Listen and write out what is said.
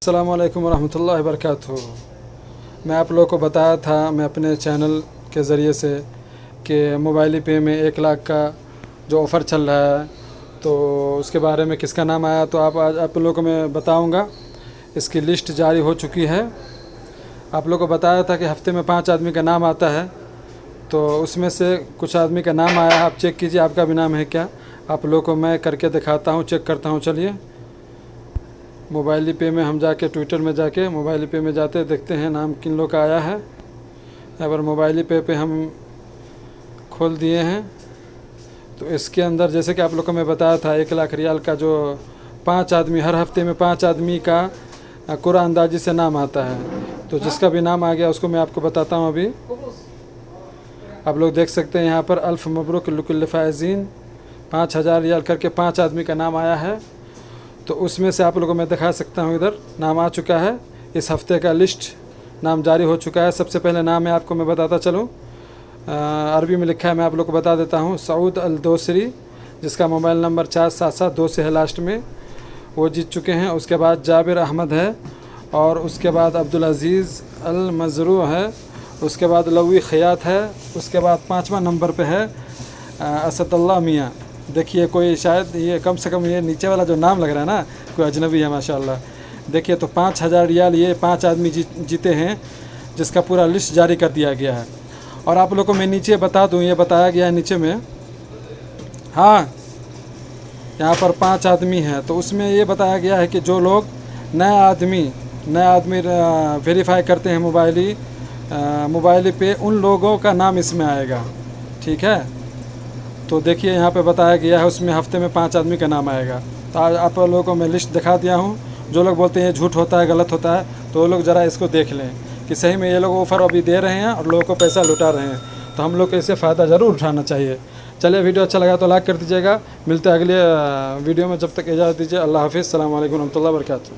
अस्सलामु अलैकुम रहमतुल्लाहि व बरकातुहू। मैं आप लोगों को बताया था मैं अपने चैनल के ज़रिए से कि मोबाइल पे में 1 लाख का जो ऑफ़र चल रहा है, तो उसके बारे में किसका नाम आया, तो आज आप लोगों को मैं बताऊंगा। इसकी लिस्ट जारी हो चुकी है। आप लोगों को बताया था कि हफ़्ते में 5 आदमी का नाम आता है, तो उसमें से कुछ आदमी का नाम आया है। आप चेक कीजिए आपका भी नाम है क्या। आप लोगों को मैं करके दिखाता हूँ, चेक करता हूँ। चलिए मोबाइल पे में हम जाके ट्विटर में जाके मोबाइल पे में जाते देखते हैं नाम किन लोग का आया है। यहाँ पर मोबाइल पे हम खोल दिए हैं, तो इसके अंदर जैसे कि आप लोग को मैं बताया था 1 लाख रियाल का जो 5 आदमी, हर हफ्ते में 5 आदमी का कुरान अंदाजी से नाम आता है। तो जिसका भी नाम आ गया उसको मैं आपको बताता हूँ। अभी आप लोग देख सकते हैं यहाँ पर अल्फ़ मबरूक लिकुल्ल फ़ाइज़ीन 5000 रियाल करके 5 आदमी का नाम आया है। तो उसमें से आप लोगों को मैं दिखा सकता हूँ, इधर नाम आ चुका है। इस हफ़्ते का लिस्ट नाम जारी हो चुका है। सबसे पहले नाम है आपको मैं बताता चलूँ, अरबी में लिखा है, मैं आप लोग को बता देता हूँ। सऊद अल दोसरी, जिसका मोबाइल नंबर 4772 से है लास्ट में, वो जीत चुके हैं। उसके बाद जाबिर अहमद है, और उसके बाद अब्दुल अज़ीज़ अल मज़रू है, उसके बाद लवी ख़यात है, उसके बाद 5वां नंबर पे है असदुल्लाह मियाँ। देखिए कोई शायद ये कम से कम ये नीचे वाला जो नाम लग रहा है ना, कोई अजनबी है माशाल्लाह। देखिए तो 5000 रियाल ये 5 आदमी जीते हैं, जिसका पूरा लिस्ट जारी कर दिया गया है। और आप लोगों को मैं नीचे बता दूं, ये बताया गया है नीचे में, हाँ यहाँ पर 5 आदमी हैं। तो उसमें ये बताया गया है कि जो लोग नया आदमी वेरीफाई करते हैं मोबाइल पे, उन लोगों का नाम इसमें आएगा। ठीक है, तो देखिए यहाँ पे बताया गया है उसमें हफ़्ते में 5 आदमी का नाम आएगा। तो आज आप लोगों को मैं लिस्ट दिखा दिया हूँ। जो लोग बोलते हैं ये झूठ होता है, गलत होता है, तो वो लोग ज़रा इसको देख लें कि सही में ये लोग ऑफ़र अभी दे रहे हैं और लोगों को पैसा लुटा रहे हैं। तो हम लोग को इससे फ़ायदा ज़रूर उठाना चाहिए। चलिए वीडियो अच्छा लगा तो लाइक कर दीजिएगा। मिलते हैं अगले वीडियो में, जब तक इजाज़त दीजिए। अल्लाह हाफ़िज़। अस्सलामु अलैकुम रहमतुल्लाहि व बरकातुहू।